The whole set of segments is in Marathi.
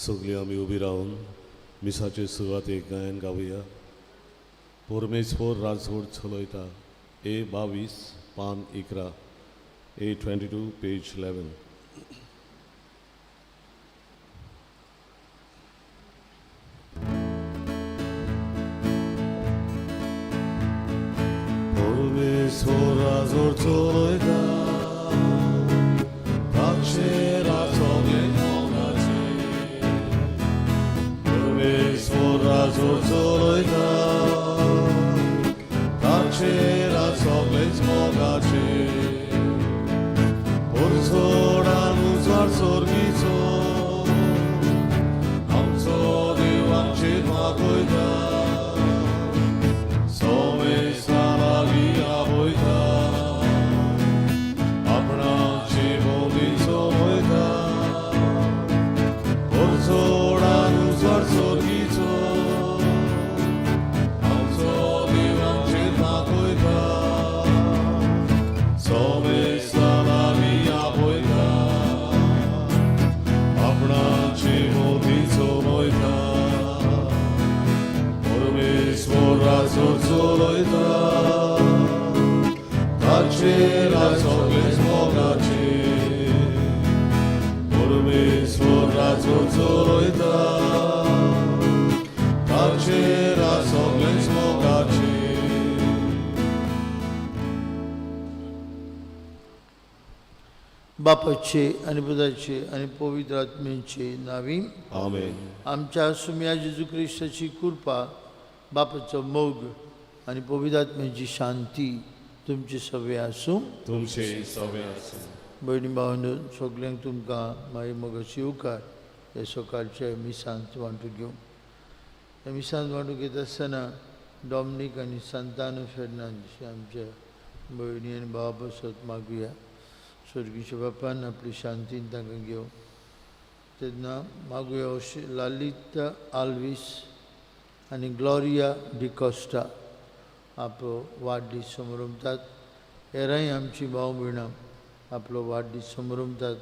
सगळीं आमी उबी रावन मिसाचे सुवातेक गायन गावया. परमेश्वर राजवट चलयता. A22 पान 11 A22 पेज 11. परमेश्वर राजवट चलयता. Razor zoloida, tacera sogleți mogace, porzora nu zar sorgico, am so devam ce magoida, some salagia boida, apna ce mogico boida, porzora nu zar sorgico. Zoloida, tacera sogleți mogace, Permesor razor zoloida, tacera sogleți mogace. बापाचे आणि पुत्राचे आणि पवित्र आत्म्याचे नावी आमेन. आमच्या सुम्या जेजू ख्रिस्ताची कृपा, बापाचं मोग आणि पवित्र आत्म्याची शांती तुमची सवय आसूं. तुमचे सवय आसूं. भयणी भावांनो, सगळ्यांक तुमकां मागीर मोगाची उकार हे सकाळचे मिसांत वांटून घेवं. हे मिसांत वांटून घेत आसतना डॉमिनीक आनी सांतानो फेर्नांदीस आमच्या भयणी आनी भावा बसत मागुया. स्वर्गीच्या बापान आपली शांतीन तांकां घेवं. तेन्ना मागुया अशें लालिता आल्वीस आनी ग्लोरिया डिकोस्टा आपलो वाडदीस समारंभात. हेरांय आमची भाव भयणां आपलो वाडदीस समारंभात.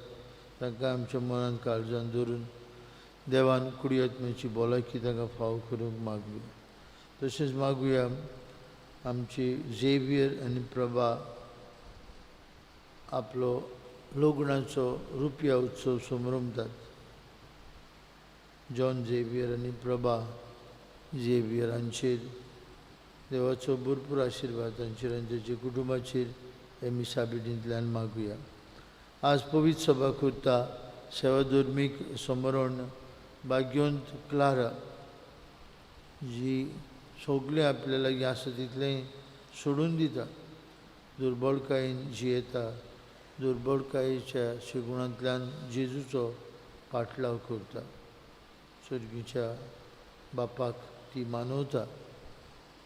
तांकां आमच्या मनांत काळजान धरून देवान कुडी आत्म्याची भलायकी तांकां फाव करूंक मागुया. तशेंच मागुया आमची झेवियर आनी प्रभा आपलो लग्नाचो रुपया उत्सव समारंभात. जॉन झेवियर आनी प्रभा झेवियरांचेर देवाचो भरपूर आशिर्वाद तांचेर आनी तांच्या कुटुंबाचेर हे मिसाबेटींतल्यान मागुया. आज पवित्र सभा करता सेवा धर्मीक समरण भाग्यवंत क्लारा, जी सगळें आपल्या लागीं आसा तितलें सोडून दिता, दुर्बळकायेन जियेता, दुर्बळकायेच्या शिगुणांतल्यान जेजूचो पाटलाव करता. स्वर्गीच्या बापाक ती मानवता.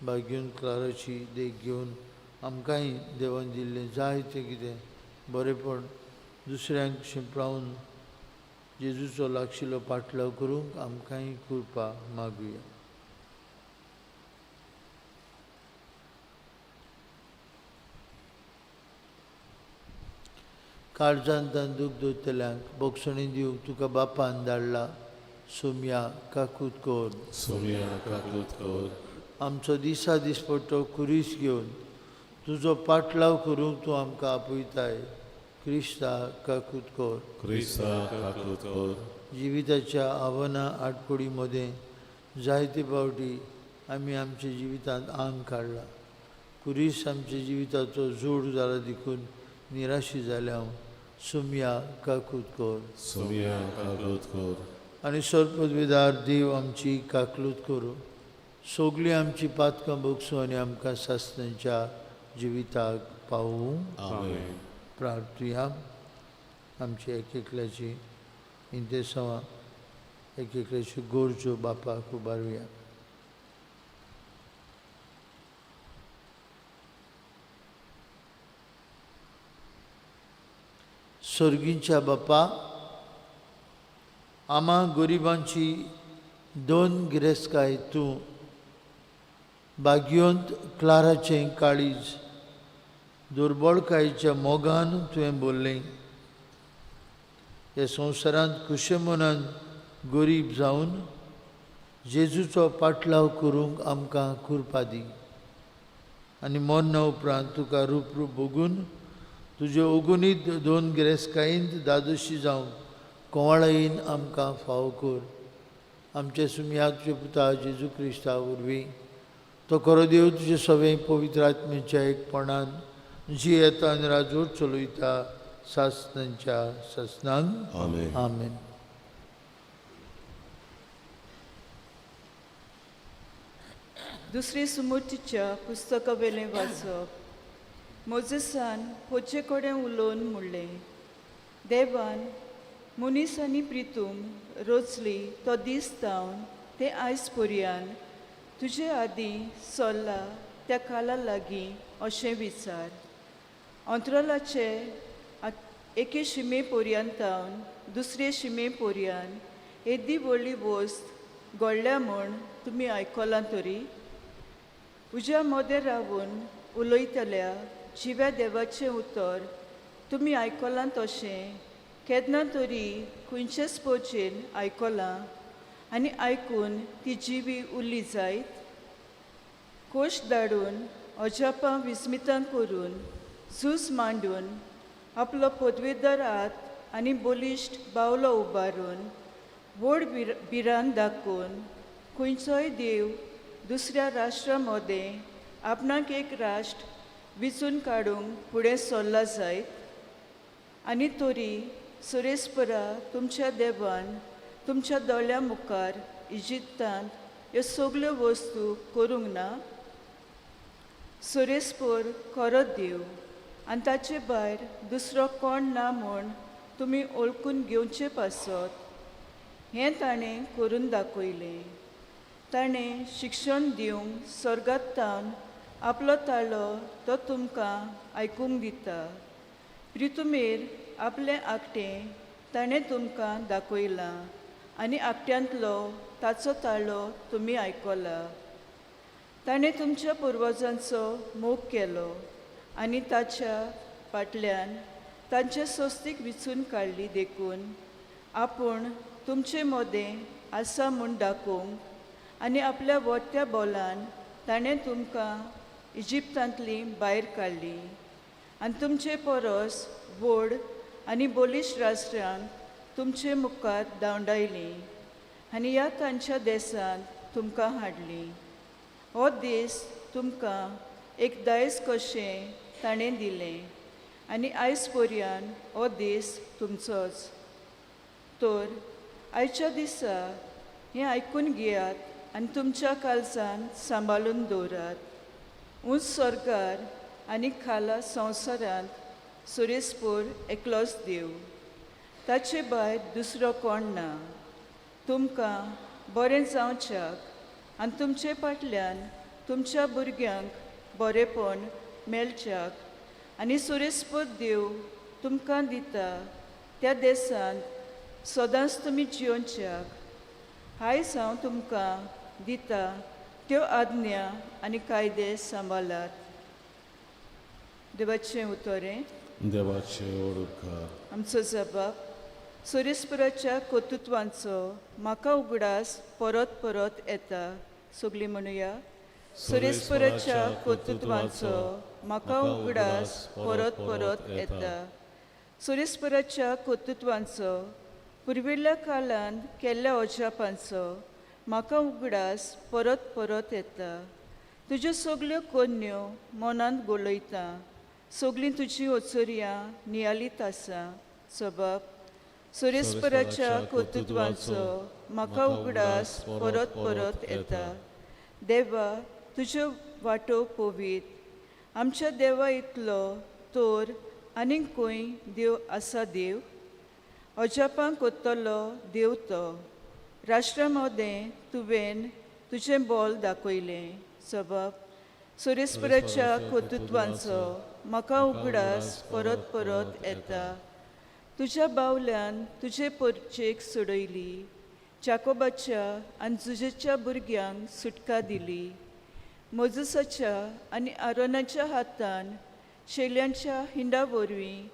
भाग्यवंत क्लाराची देख घेवन आमकांय देवान दिल्लें जायतें कितें बरेंपण दुसऱ्यांक शिंपडावन जेजूचो लागशिल्लो पाटलाव करूंक आमकांय कृपा मागुया. काळजांत दुख दोतल्यांक बोगसणी दिवंक तुका बापान धाडला. सोम्या काकूत कोर, सोम्या काकूत कोर. आमचो दिसा दिसपट्टो कुरीस घेवन तुजो पाटलाव करूंक तूं आमकां आपयताय. क्रिस्ता काकूत कोर, क्रिस्ता काकूत कोर. जिविताच्या आव्हानां आडकोडी मदें जायते फावटी आमी आमच्या जिवितांत आंग काडला. कुरीस आमच्या जिविताचो जोड जाला देखून निराशी जाल्या हांव. सोम्या काकूत कोर, सोम्या काकूत कोर. आनी सर्पद्वेदार देव आमची काकलूत करूं. सगळीं आमची पातकां भोगसूं आनी आमकां सासणांच्या जिविताक पावूं. आमेन. प्रार्थुया. आमची एकल्याची इंतेसांवां एकल्याच्यो गोरच्यो बापाक उबारुया. स्वर्गीच्या बापा, आम्हा गरिबांची दोन गिरेस्तकाय तूं भाग्यवंत क्लाराचें काळीज दुर्बळकायेच्या मोगान तुवें बोल्लें. हे संवसारांत खुशे मनान गरीब जावन जेजूचो पाटलाव करूंक आमकां कृपा दी. आनी मरना उपरांत तुका रूप बगून तुजे ओगुनीत दोन गिरेस्कायेंत दादोशी जावं कोवाळायेन आमकां फावो कर. आमचे सुमयाचे पुता जेजू क्रिस्ता वरवीं तो खरो देव तुजे सगळे पवित्र आत्म्याच्या एकपणान जी येता आनी राजवट चलयता सासनांच्या सासनांक. आमेन. आमेन. दुसरी सुमतीच्या पुस्तका वेलें वाचप. मोजेसान पोचे कडेन उलोवन म्हणलें, देवान मनीस आनी प्रितूम रोचली तो दीस जावन ते आयज पर्यान तुजे आदीं सोल्ला त्या काला लागीं अशें विचार. अंतरालाचे एके शिमे पर्यंतावन दुसरे शिमे पर्यान येदी व्हडली वस्त घडल्या म्हूण तुमी आयकलां तरी. उज्या मदें रावून उलयतल्या जिव्या देवाचें उतर तुमी आयकलां तशें केन्ना तरी खंयचेच पोचेन आयकलां आनी आयकून ती जिवी उरली जायत. कोश धाडून अजापां विस्मितां करून झूज मांडून आपलो पदवेदार हात आनी बलिश्ट बावलो उबारून व्हड भिरांत दाखोवन खंयचोय देव दुसऱ्या राष्ट्रा मदें आपणाक एक राष्ट्र विचून काडूंक फुडें सरला जायत. आनी तरी सुरेस्परा तुमच्या देवान तुमच्या दोळ्या मुखार इजिप्तांत ह्यो सगल्यो वस्तू करूंक ना. सुरेस्पर खरो देव आनी ताचे भायर दुसरो कोण ना म्हूण तुमी ओळखून घेवचे पासत. हें ताणें करून दाखयलें. ताणें शिक्षण दिवंक स्वर्गांतावन आपलो ताळो तो तुमकां आयकूंक दिता. प्रितुमेर आपलें आकटें ताणें तुमकां दाखयलां आनी आकट्यांतलो ताचो ताळो तुमी आयकला. ताणें तुमच्या पुर्वजांचो मोग केलो आनी ताच्या फाटल्यान तांचे सोस्तीक विचून काडली देखून आपूण तुमचे मदें आसा म्हूण दाखोवंक आनी आपल्या वोट्या बोलान ताणें तुमकां इजिप्तांतली भायर काडली आनी तुमचे परस व्हड आनी बलिश्ट राष्ट्रांक तुमचे मुखार धांवडायली आनी ह्या तांच्या देशांत तुमकां हाडली. हो दीस तुमकां एक दायज कशें ताणें दिलें आनी आयज पर्यान हो दीस तुमचोच. तर आयच्या दिसा हें आयकून घेयात आनी तुमच्या काळजान सांबाळून दवरात. उंच स्वर्गार आनी खाला संवसारांत सुरेस्पर एकलोच देव. ताचे भायर दुसरो कोण ना. तुमकां बरें जावच्याक आनी तुमचे फाटल्यान तुमच्या भुरग्यांक बरेंपण मेळच्याक आनी सुरेस्पर देव तुमकां दिता त्या देशांत सदांच तुमी जियोनच्याक आयज हांव तुमकां दिता त्यो आज्ञा आनी कायदे सांबाळात. देवाचें उतोरें. देवाचे ओडकार. आमचो जबाब. सुरेस्पराच्या कर्तृत्वांचो म्हाका उगडास परत परत येता. सगळीं म्हणुया. सुरेस्पराच्या कर्तृत्वांचो म्हाका उगडास परत परत येता. सुरेस्पराच्या कर्तृत्वांचो पुर्विल्ल्या काळांत केल्ल्या अजापांचो म्हाका उगडास परत परत येता. तुज्यो सगल्यो कन्यो मनांत गोलयता. सगळीं तुजीं ओचोरयां नियालीत आसा. सबाब. सुरेस्पराच्या कर्तृत्वांचो म्हाका उगडास परत परत येता. देवा तुज्यो वाटो पवीत. आमच्या देवा इतलो तर आनीक खंय देव आसा देव? अजापांक कोत्तलो देव तो. राष्ट्रा मदें तुवें तुजें बोल दाखयलें. सबाब. सुरेस्पराच्या कर्तृत्वांचो म्हाका उगडास परत परत येता. तुज्या बावल्यान तुजे परचेक सोडयली. जाकोबाच्या आनी जुजेच्या भुरग्यांक सुटका दिली. मोजेसाच्या आनी आरोनाच्या हातान शेल्यांच्या हिंडा वरवीं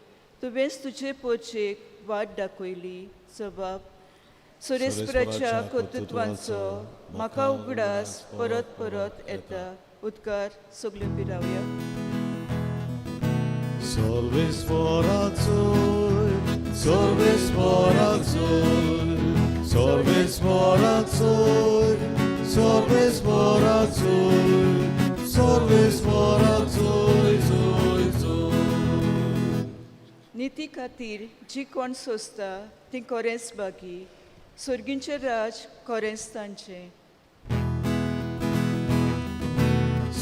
तुवेंच तुजे पोरचेक वाट दाखयली. सबाब. सुरेस्पराच्या कर्तृत्वांचो म्हाका उगडास परत परत येता. उद्गार सगळे पिरावया. Sorvesporazoi, sorvesporazoi, sorvesporazoi, sorvesporazoi, sorvesporazoi, zoi, zoi. निती खातीर जी कोण सोंसता ती कोरेंच बागी. सुर्गींचे राज कोरेंच तांचें.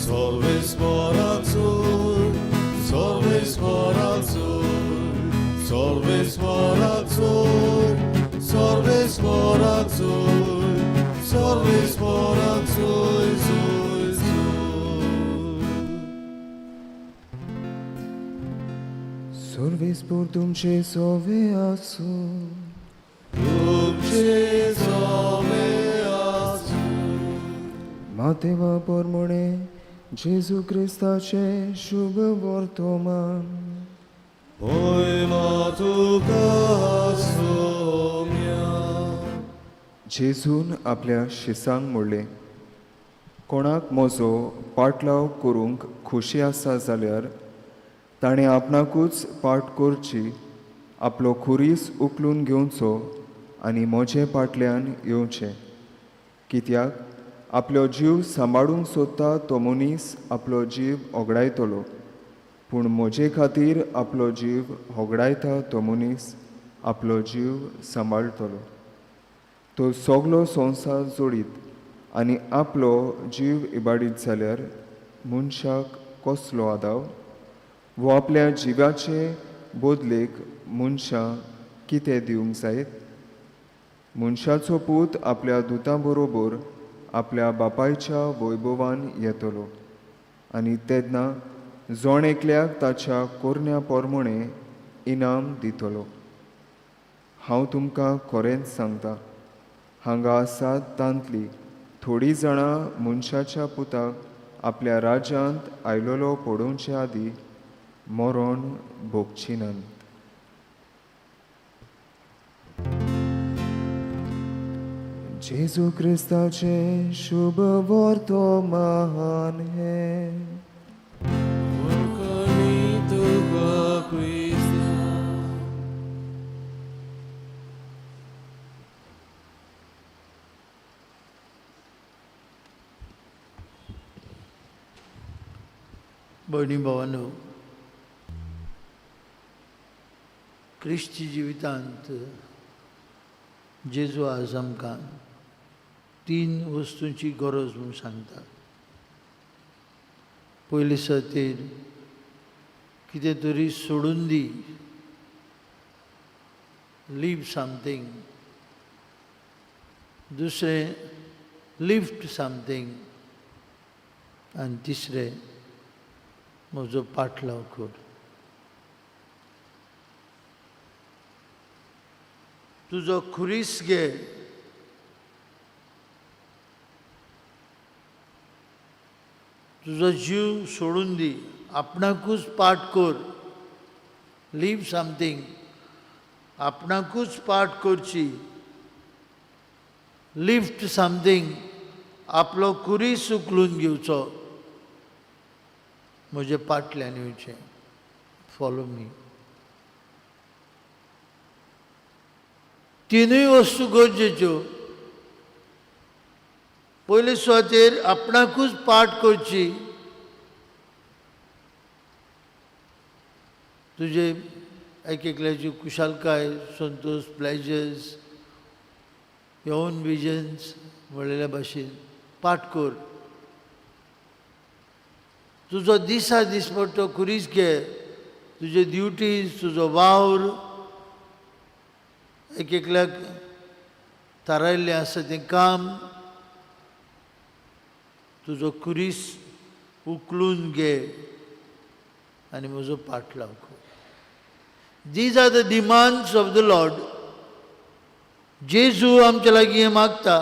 Sorvesporazoi, sorvesporazoi, sorvesporazoi, sorvesporazoi, sorvesporazoi, zoi, zoi. Sorvespor Dumce Soveasu, Dumce soveasu, Mateva pormone Gesù Cristace शुभ वर्तमान. poema tuca somia. जेजून आपल्या शिसांक म्हणलें, कोणाक म्हजो पाटलाव करूंक खोशी आसा जाल्यार ताणें आपणाकूच पाट करची, आपलो खुरीस उखलून घेवचो आनी म्हजे फाटल्यान येवचें. कित्याक आपलो जीव सांबाळूंक सोदता तो मनीस आपलो जीव होगडायतलो, पूण म्हजे खातीर आपलो जीव होगडायता तो मनीस आपलो जीव सांबाळटलो. तो सगलो संवसार जोडीत आनी आपलो जीव इबाडीत जाल्यार मनशाक कसलो आदाव? वो आपल्या जिवाचे बदलेक मनशां कितें दिवंक जायत? मनशाचो पूत आपल्या दुतां बरोबर आपल्या बापायच्या वैभवान येतलो आनी तेन्ना जोण एकल्याक ताच्या कोरण्या पोरमोणे इनाम दितलो. हांव तुमकां खरेंच सांगता, हांगा आसात तांतली थोडीं जाणां मनशाच्या पुताक आपल्या राज्यांत आयलोलो पडोवचे आदीं मरण भोगची नात. जेजू क्रिस्ताचे शुभ वर्तमान हे. Konkani tuca Christa. भयणी भावांनो, क्रिस्ती जिवितांत जेजू आज आमकां 3 वस्तूंची गरज म्हूण सांगता. पयली सतीर कितें तरी सोडून दी, लीव समथींग. दुसरें लिफ्ट समथींग. आनी तिसरें म्हजो पाटलाव कर. तुजो खुरीस घे, तुजो जीव सोडून दी, आपणाकूच पाट कर. लीव समथींग, आपणाकूच पाट करची. लिफ्ट समथींग, आपलो खुरीस उखलून घेवचो, म्हजे पाटल्यान येवचें. Follow me. तिनूय वस्तू गरजेच्यो. पयले सुवातेर आपणाकूच पाट करची. तुजे एकल्याची कुशालकाय, संतोष, प्लेजर्स, ओन विजन्स म्हणलेल्या भाशेन पाट कर. तुजो दिसा दिसपट्टो खुरीस घे. तुजे ड्युटीज, तुजो वावर, एकल्याक थारायिल्लें आसा तें काम, तुजो खुरीस उखलून घे आनी म्हजो पाटलाव कर. These are the demands of the Lord. जेजू आमचे लागीं हें मागता.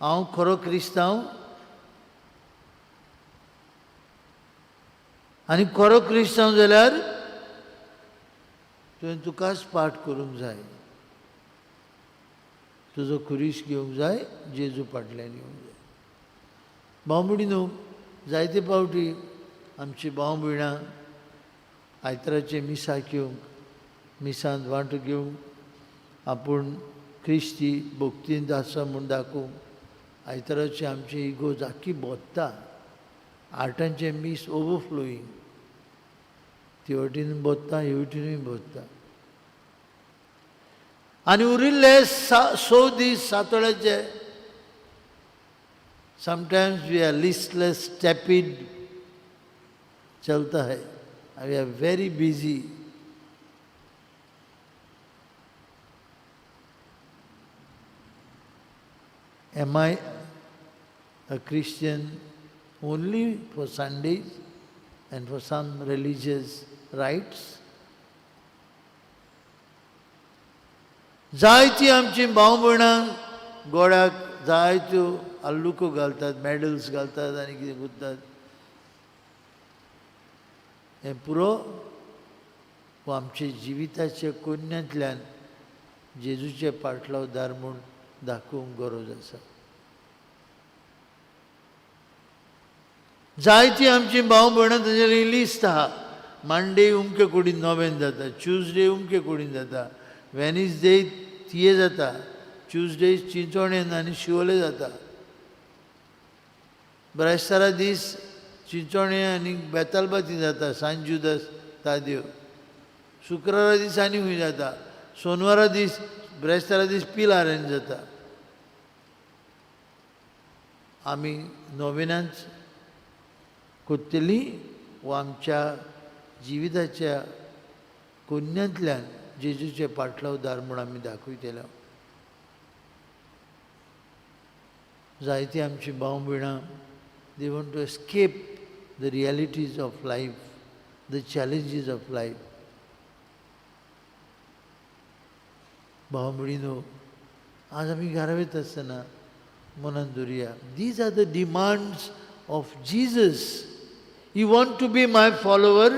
हांव खरो क्रिस्तांव आनी खरो क्रिस्तांव जाल्यार तुवें तुकाच पाट करूंक जाय. तुजो खुरीश घेवंक जाय, जेजू फाटल्यान येवंक जाय. भाव भयणीनो, जायते फावटी आमची भाव भयणां आयताराचे मिसा घेवंक, मिसांत वांटो घेवंक, आपूण क्रिस्ती भक्तींत आसा म्हूण दाखोवंक आयताराची आमची इगोज आख्खी बोत्ता. आर्टांचे मीस ओवरफ्लोईंग, ते वटेन बोत्ता, हे वटेनूय बोत्ता. आनी उरिल्ले 6 दीस सातोळ्याचे sometimes we are listless, tepid चलता है. We are very busy. Am I a Christian only for Sundays and for some religious rites? जायती आमची भाव भयणां गोड्याक जायत्यो आल्लुको घालतात, मॅडल्स घालतात आनी कितें करतात. हें पुरो हो आमचे जिविताच्या कोन्यांतल्यान जेजूचे पाटलावदार म्हूण दाखोवंक गरज आसा. जायती आमची भाव भयणां ताजेर लिस्ट आहा. मांडे उमके कुडीन नोवेन जाता, ट्यूजडे उमके कुडीन जाता, वेनिसडे तिये जाता, ट्यूजडे चिंचोणेन आनी शिवोले जाता, ब्रेस्तारा दीस चिंचोणे आनी बेतालबाती जाता, सांत जुदास ताद्यो, शुक्रारा दीस आनी खूंय जाता, सोनवारा दीस ब्रेस्तारा दीस पिलारेन जाता. आमी नोवेनांच कोत्तेली वो आमच्या जिविताच्या कोन्यांतल्यान जेजूचे पाटलावदार म्हूण आमी दाखयतले. जायती आमची भाव भयणां they want to escape the realities of life, the challenges of life. भाव भयणीनो, आज आमी घरा वयता आसतना मनान दवरया, these are the demands of Jesus. You want to be my follower?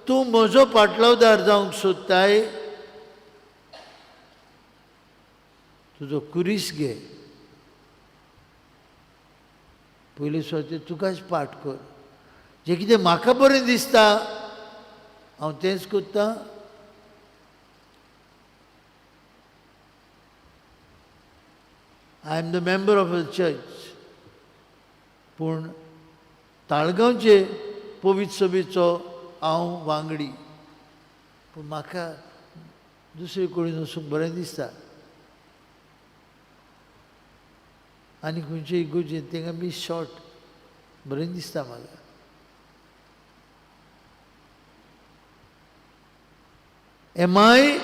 तूं म्हजो पाटलावदार जावंक सोदताय? तुजो कुरीस घे, पयलीं स्वता तुकाच पाठ कर. जें कितें म्हाका बरें दिसता हांव तेंच करतां. I am the member of a church, पूण ताळगांवचे पवित्र सभेचो हांव वांगडी, पूण म्हाका दुसरे कडेन वचूंक बरें दिसता. आनी खंयचे इगोजेन तेंकां बी शॉर्ट बरें दिसता म्हाका. Am I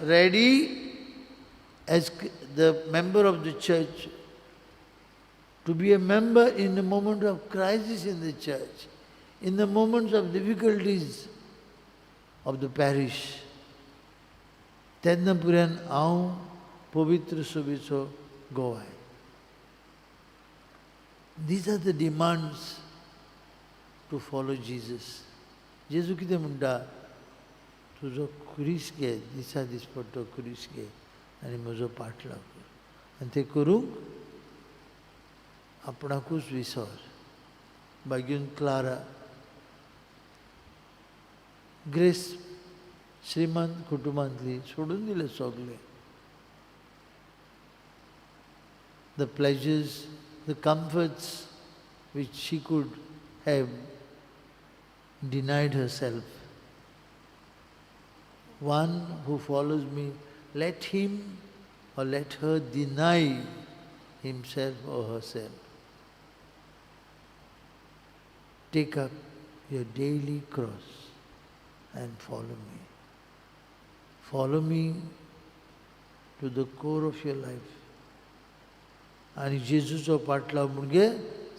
ready as the member of the church to be a member in the moment of crisis in the church, in the moments of difficulties of the parish? तेन्ना पर्यंत हांव पवित्र सभेचो गोवाय. These are the demands to follow Jesus. जेजू कितें म्हणटा? तुजो कुरीस घे, दिसा दीस पडटो कुरीस घे आनी म्हजो पाटलाव कर. आनी तें करूंक आपणाकूच विसर. बागेन क्लारा, ग्रेस श्रीमंत कुटुंबांतली, सोडून दिलें सगलें. The pleasures, the comforts which she could have, denied herself. One who follows me, let him or let her deny himself or herself. Take up your daily cross and follow me. Follow me to the core of your life. आनी जेजूचो पाटलाव म्हणजे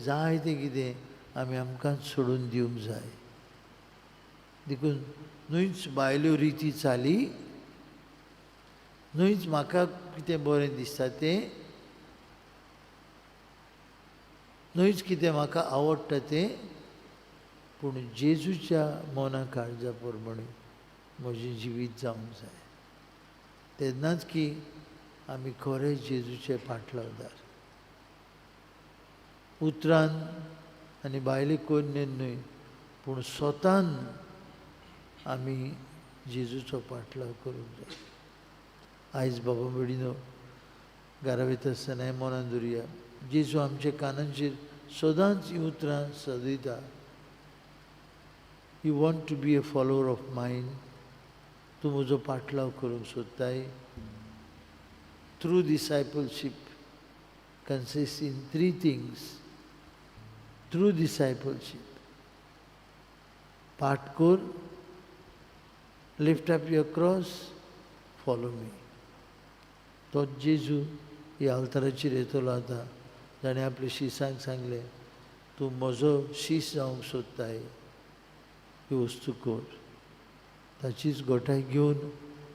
जायतें कितें आमी आमकां सोडून दिवंक जाय. देखून न्हूच बायल्यो रिती चाली, न्हूच म्हाका कितें बरें दिसता तें, न्हूच कितें म्हाका आवडटा तें, पूण जेजूच्या मोना काळजा प्रमाणे म्हजें जिवीत जावंक जाय. तेन्नाच की आमी खरे जेजूचे पाटलावदार. उतरान आनी भायले कोन्नेन न्हय पूण स्वतान आमी जेजूचो पाटलाव करूंक जाय. आयज बाबा मडिनो घरा वयता आसतना हें मनान दवरया, जेजू आमच्या कानांचेर सदांच हीं उतरां सजयता. You want to be a follower of mine, तूं म्हजो पाटलाव करूंक सोदताय. True discipleship consists in 3 things. True discipleship. पाठ कर, lift up your cross, follow me. तो जेजू ह्या अल्ताराचेर येतलो आतां. ताणें आपल्या शिसांक सांगलें, तूं म्हजो शीस जावंक सोदताय, ही वस्तू कर. ताचीच घोटाय घेवन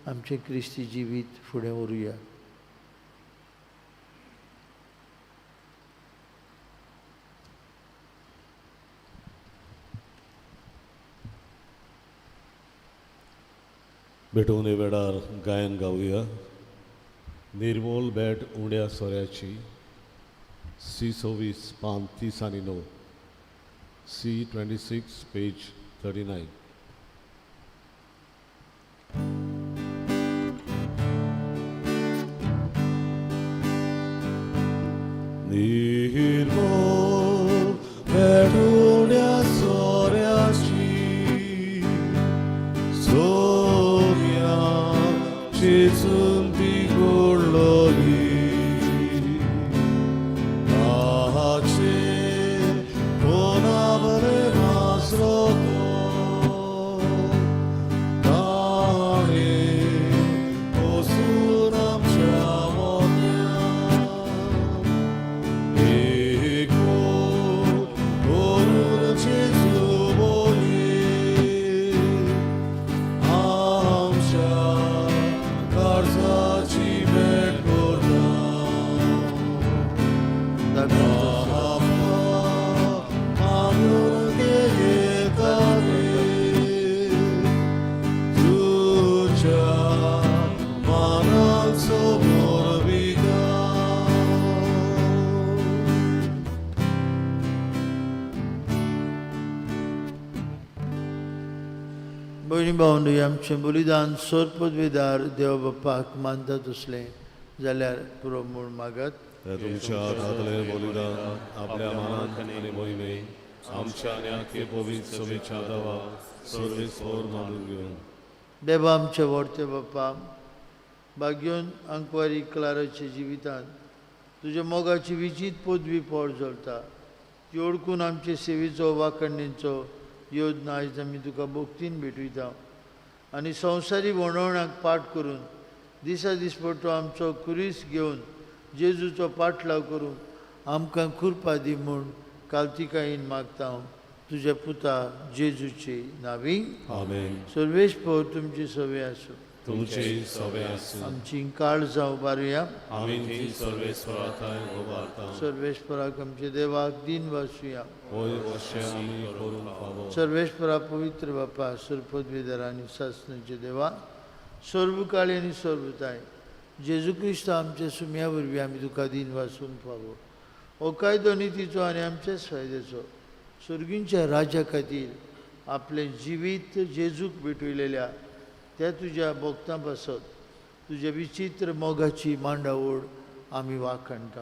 आमचें क्रिस्ती जिवीत फुडें व्हरुया. भेटून वेळार गायन गावया. निर्मोल भेट उण्या सोऱ्याची, C26 पान 30 आणि 9, C26 पेज 39. निर्मोल भेट उण्या सोऱ्याची, चिचून ती गोडलोली, ताचे कोणाबरे वासरो तो, ताणें वचून आमच्या मोत्यान एक करून जेजू बोली, आमच्या कर्जाची भेट करता. आमून येता तुझ्या मानाचो मोरविका. भयणी भावंडू, आमचें बलिदान सोर पदवीदार देव बाप्पाक मानतात असलें जाल्यार पुरो म्हूण मागात. तुमच्या हातांतलें बलिदान आपल्या मानान आनी मोहिमे आमच्या आनी आख्खे पवित्र सभेच्या दावा सर्वेस्वर मानून घेवन. देवा आमच्या व्हडते बाप्पा, भाग्योन अंकवारी क्लाराच्या जिवितांत तुज्या मोगाची विचित पदवी पोळ जोडटा. ती ओळखून आमचे सेवेचो वाखणणेचो योजना आयज आमी तुका भोक्तीन भेटयता आनी संवसारी वणवणाक पाठ करून दिसा दिसपट्टो आमचो कुरीस घेवन जेजूचो पाटलाव करूंक आमकां कृपा दी म्हूण कालतिकायेन मागता हांव तुज्या पुता जेजूचे नांवी. आमेन. सर्वेस्पर तुमची सवे आसूं. तुमची सवे आसूं. आमची काळ जावं बारुया. आमी ती सर्वेस्पराताय गोबारता. सर्वेस्पराक आमचे देवाक दिन वासुया. होय अशें आमी करूंक फावो. सर्वेस्परा पवित्र बापा, सुरपदवीदार आनी सासणेचे देवा, सर्वकाळी आनी सर्वताय जेजू क्रिस्त आमच्या सुम्या वरवीं आमी तुका दिन वासूंक फावो. हो कायदो नितीचो आनी आमच्याच फायद्याचो सर्गींच्या राज्या खातीर आपलें जिवीत जेजूक भेटयलेल्या त्या तुज्या भोगतां पासत तुज्या विचित्र मोगाची मांडावळ आमी वाखणटा.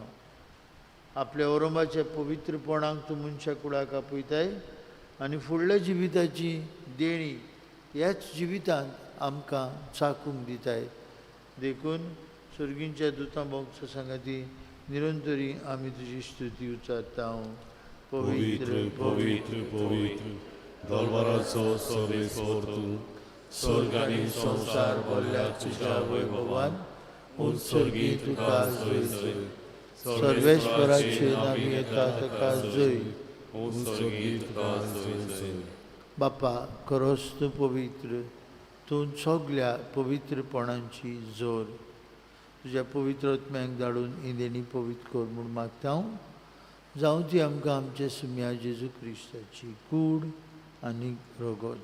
आपल्या औरंगाच्या पवित्रपणाक तूं मनशा कुळाक आपयताय आनी फुडल्या जिविताची देणी ह्याच जिवितांत आमकां चाकूंक दिताय. देखून सर्गींच्या दुतां भोगता सांगाती निरंतरी आमी तुजी स्तुती उच्चारता. पवित्र पवित्र पवित्र दरबाराचो सर्वेस्वर तूं, स्वर्ग आनी संवसार भरल्या तुज्या वैभवान उत्सर्गी तुका जय जय. सर्वेस्पराचे नांवी येता ताका जय. उत्सर्गी तुका जय जय. बापा खरोच तूं पवित्र, तूं सगल्या पवित्रपणांची जोर. तुज्या पवित्र आत्म्याक धाडून ही देणी पवित्र कर म्हूण मागता हांव. जावं ती आमकां आमच्या सुम्या जेजू क्रिस्ताची कूड आनी रगत.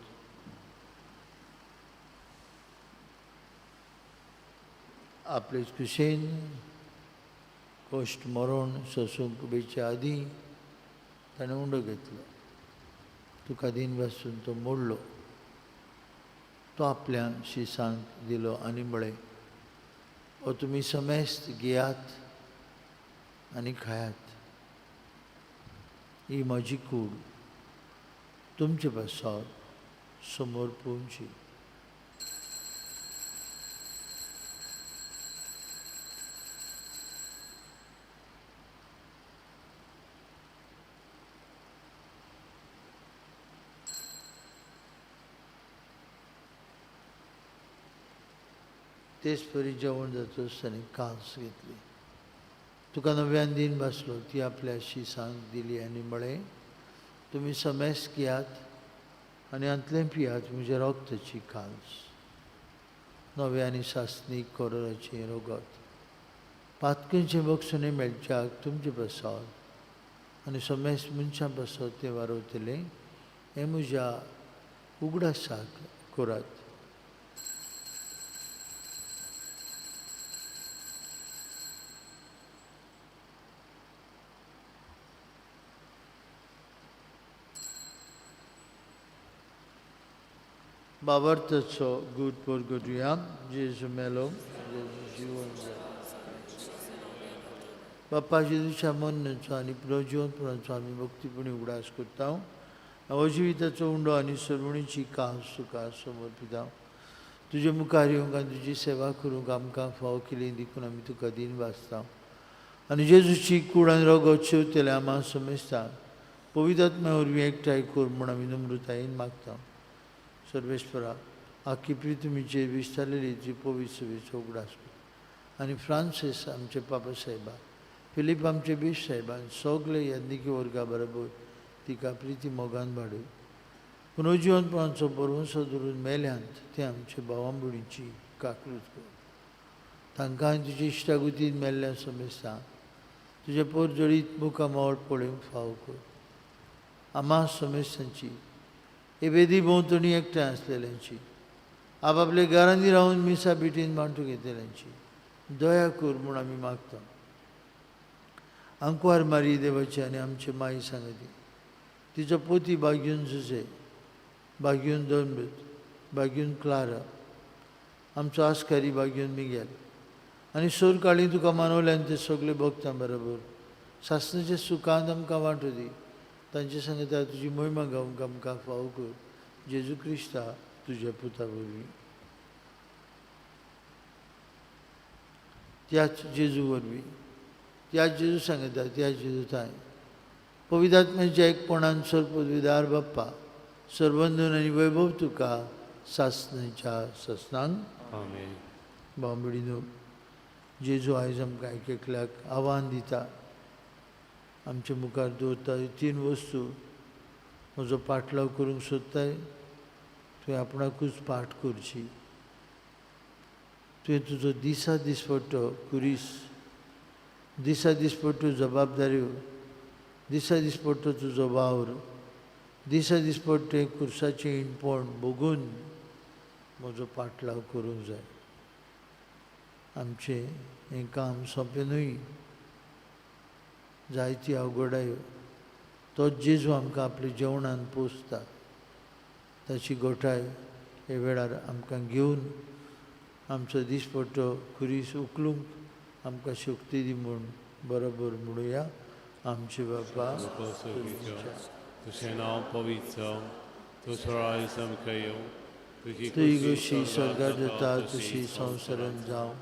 आपले कुशेन कोश्ट मरोण ससूंक बेच्या आधी ताणें उंडो घेतलो. तुका दिन बसून तो मोडलो. तो आपल्या शिसांक दिलो आनी म्हळें, ओ तुमी समेस्त घेयात आनी खायात. ही म्हजी कूड तुमचे बसात समोर पोवची. तेच परी जेवण जाता आसतना कास घेतली. तुका नव्यान दिन बसलो ती आपल्या शिसांक दिली आनी म्हळें, तुमी समेस्त घेयात आनी अंतलें पियात म्हज्या रोगताची कास. नवे आनी सासणीक कोरोनाचें रोगत पातकेंचें बक्षणें मेळच्याक तुमचे बसात आनी समेस्त मनशां बसत तें वारयतलें हें म्हज्या उगडासाक करात. बाबर्तचो गूड पोरगोटुया जेजू मेलो जेजू जिवन बाप्पा जेजूच्या मरणाचो आनी पुनर्जिवनपणाचो आमी भक्तीपणी उगडास करता. अजिविताचो उंडो आनी सरवणीची कास तुका समर्पिता. तुजे मुखार येवंक आनी तुजी सेवा करूंक आमकां फाव केली देखून आमी तुका दिन वाचता. आनी जेजूची कूड आनी रोगो शेवतेले आम्हा समेस्तांक पवित्रात्म्या वरवीं एकठांय कर म्हूण आमी नम्रतायेन मागता. सर्वेश्वरा, आख्खी पृथ्वीचेर विस्तारलेली जी पवित्र सभेचो उगडास कर. आनी फ्रांसीस आमचे पापा साहेबा, फिलीप आमचे बीश साहेबान सगळे यज्ञिकी वर्गा बरोबर तिका प्रिती मोगान वाडय. पुनर्जिवनपणाचो बरोवंसो धरून मेल्यांत ते आमचे भावां भयणीची काकूट कर. तांकां तुजे इश्टागुतीन मेल्ल्या समेस्तांक तुजे पोरजोडीत मुखामोळ पळोवंक फाव कर. आम्हा समेस्तांची हे वेदी भोंवतणी एकठांय आसलेल्यांची आपआपल्या घरांनी रावन मिसा बिटीन मांडून घेतलेल्यांची दया कर म्हूण आमी मागता. आंकवार मारी देवाची आनी आमचे माई सांगती तिचो पोती बाग्यून झुजे, बाग्यून दोनबूत, बाग्यून क्लारा, आमचो आस्कारी बाग्यून मिगेल आनी सोर काळी तुका मानवल्यान ते सगळे भक्तां बरोबर सासणाच्या सुखांत आमकां वांटो दी. तांचे सांगता तुजी महिमा गावंक आमकां फाव कर. जेजू क्रिस्ता तुज्या पुता वरवीं. त्याच जेजू वरवीं त्याच जेजू सांगता त्याच जेजू थंय पवित्रात्म्याच्या एकपणान सरपदवीदार बाप्पा सर्वंदन आनी वैभव तुका सासणेच्या ससनांक आमेन. बांबडीनो जेजू आयज आमकां एक एकल्याक आव्हान दिता. आमच्या मुखार दवरता तीन वस्तू म्हजो पाटलाव करूंक सोदताय तुवें आपणाकूच पाठ करची. तुवें तुजो दिसा दिसपट्टो कुरीस, दिसा दिसपट्टो जबाबदाऱ्यो, दिसा दिसपट्टो तुजो वावर, दिसा दिसपट्टे कुर्साचें इणपण बघून म्हजो पाटलाव करूंक जाय. आमचें हें काम सोंपें न्हय, जायती अवघडायो तोच जेजू आमकां आपल्या जेवणान पोसता. ताची गोठाय हे वेळार आमकां घेवन आमचो दिसपट्टो खुरीस उखलूंक आमकां शक्ती दी म्हूण बरोबर म्हणुया. आमचे बापा तुजें नांव पवित्र जावं, तुजो राज आमकां येवं, तुजी कशी स्वर्गांत जाता तशी संवसारांत जावं.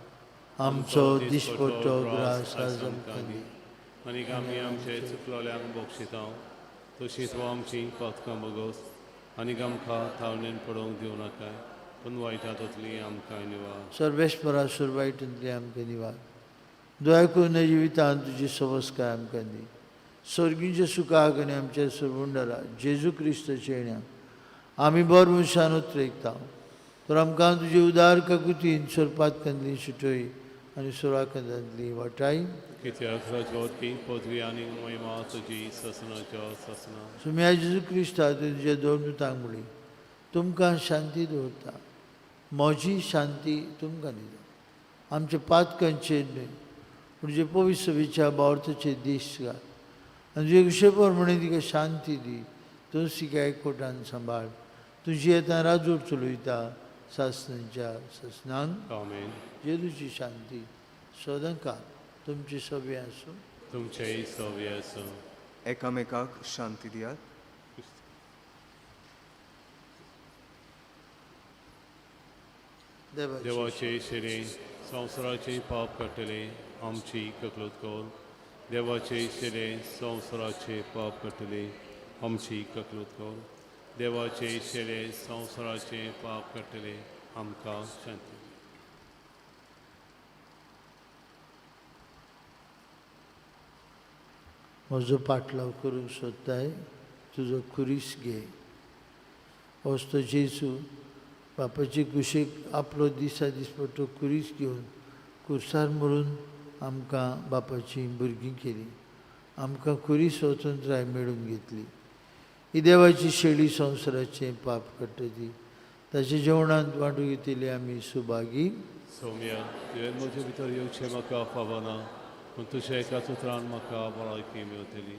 आमचो दिसपट्टो ग्रास आज आमकां दी आनी आमी आमचे चुकलोल्यांक बक्षिता तशी तूं आमची पथकां बगोस आनी आमकां थावणेन पडोवंक दिवं नाकाय पूण वायटांतली आमकां निवार. सर्वेश्वरा सुरवायटांतली आमकां निवार. दया करून जिवितांत तुजी सवस्काय आमकां दी. सर्गीच्या सुखाक आनी आमच्या सर्वंडरा जेजू क्रिस्ताच्या येण्याक आमी बरो मनशान उतरयता. तर आमकां तुजे उदार काकुतीन सोरपात कंदली सुटय आनी सुराकंदांतली वाटाय. कित्याक रजवती पदवी आनी महिमा तुजी ससनाच्या ससना. सुम्या जेजू क्रिस्ता तुज्या दोन दुतांक म्हळी तुमकां शांती दवरता. म्हजी शांती तुमकां दिता. आमचे पातकांचे न्हय म्हणजे पवित्र विचार बावरताचे दीस घाल आनी तुजे कुशेपर म्हणे तिका शांती दी तूं तिका एकवटान सांबाळ तुजी येता राजूर चलयता सासणांच्या सासणांक आमेन. जेजूची शांती सदांकाळ तुमची सभे आसूं. तुमचेय सव्य असो. एकामेकाक शांती दियात. देवाचे शिरे संवसाराचे पाप कटले आमची ककलूत कर. देवाचे शिरे संवसाराचे पाप कटले आमची ककलूत कर. देवाचे शिरे संवसाराचे पाप कटले आमकां शांती. म्हजो पाटलाव करूंक सोदताय तुजो खुरीस घे. वस्तो जेजू बापाची कुशीक आपलो दिसा दिसपट्टो खुरीस घेवन खुर्सार मरून आमकां बापाची भुरगीं केली. आमकां खुरी स्वतंत्राय मेळून घेतली. ही देवाची शेळी संवसाराचें पाप कट्टली. ताच्या जेवणांत वांटून घेतिल्ले आमी सुभागी. सौम्य तुवें म्हजे भितर येवचें म्हाका फावना पूण तुज्या एका उतरान म्हाका भलायकी मेवतली.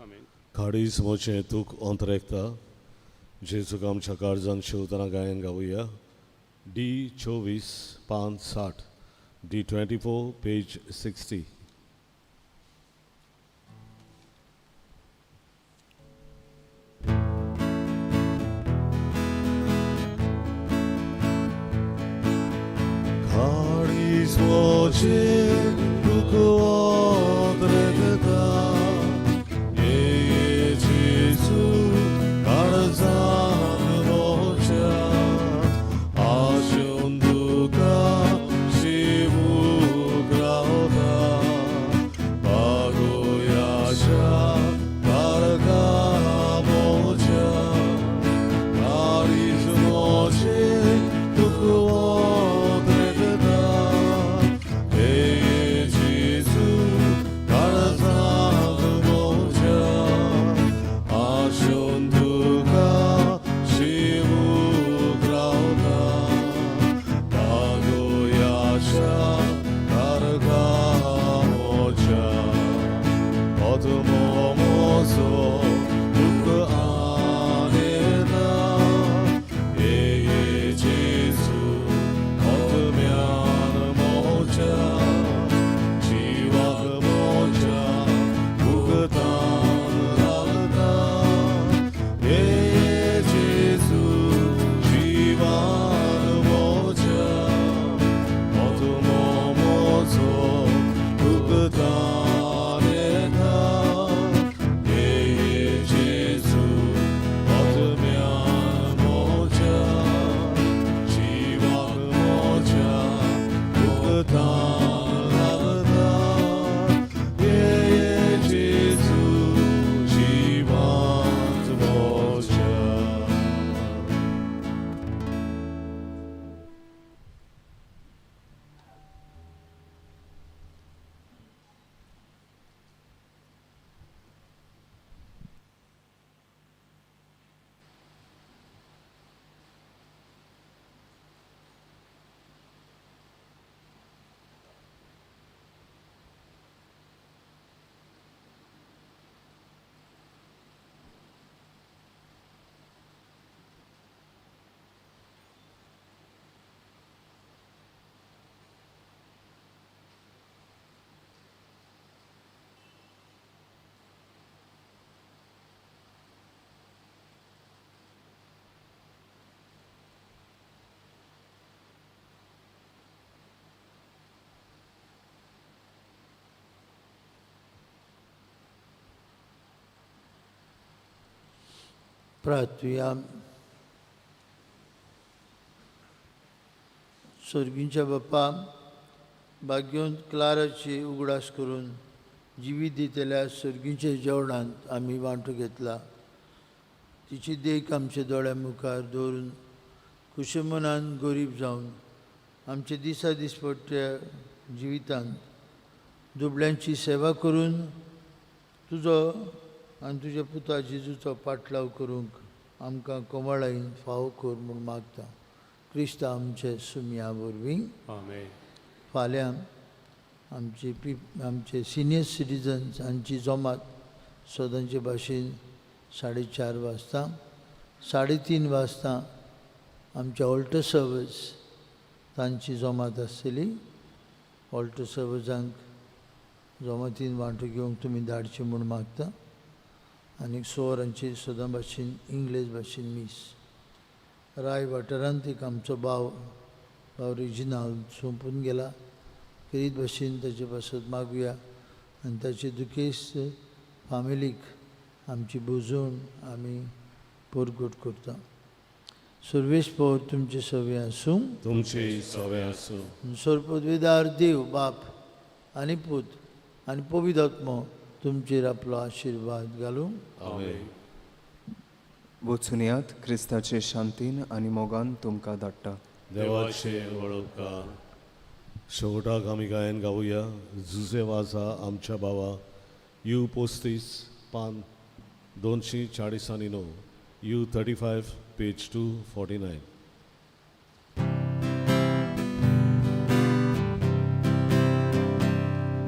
आमेन. खाडीस मोचे तूक अंतरेकता जेजूक आमच्या काळजांत शिवतना गायन गावुया. D24 560 D24 page 60. खाडीस मोचे तूक अंतरेकता Jesus प्रार्थूया. स्वर्गींच्या बाप्पा, भाग्योन क्लाराची उगडास करून जिवीत दितेल्या स्वर्गींच्या जेवणांत आमी वांटो घेतला. तिची देख आमच्या दोळ्या मुखार दवरून खुशी मनान गरीब जावन आमच्या दिसा दिसपट्ट्या जिवितांत दुबळ्यांची सेवा करून तुजो आनी तुज्या पुता जेजूचो पाटलाव करूंक आमकां कोमळायेन फावो कर म्हूण मागता. क्रिस्त आमचे सुमया वरवीं. आमेन. फाल्यां आमचे सिनियर सिटिजन्स हांची जमात सदांचे भाशेन 4:30 वाजता. 3:30 वाजता आमच्या ऑल्टर सर्वीस तांची जमात आसतली. ऑल्टर सर्विसांक जमातीन वांटो घेवंक तुमी धाडचे म्हूण मागता. आनी 6 वरांचेर सदां भाशेन इंग्लीश भाशेन मीस. राय वाठारांत एक आमचो भाव रिजिनाल सोंपून गेला. करीत भाशेन ताचे पासत मागुया आनी ताचे दुखेस्त फामिलीक आमची बुजवण आमी परगट करता. सर्वेस्पर तुमचे सवे आसूं. तुमचे सवे आसूं. सर्वपदवीदार देव बाप आनी पूत आनी पवित्र आत्मो तुमचेर आपलो आशिर्वाद घालूं. आमेन. वचून क्रिस्ताचे शांतीन आनी मोगान तुमकां धाडटा. देवाचे वळोवकार. शेवटाक आमी गायन गावुया. झुजे वाजा आमच्या भावा. U35 पान 249. U35 page 249.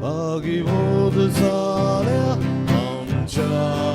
भागीबोध झाल्या आमच्या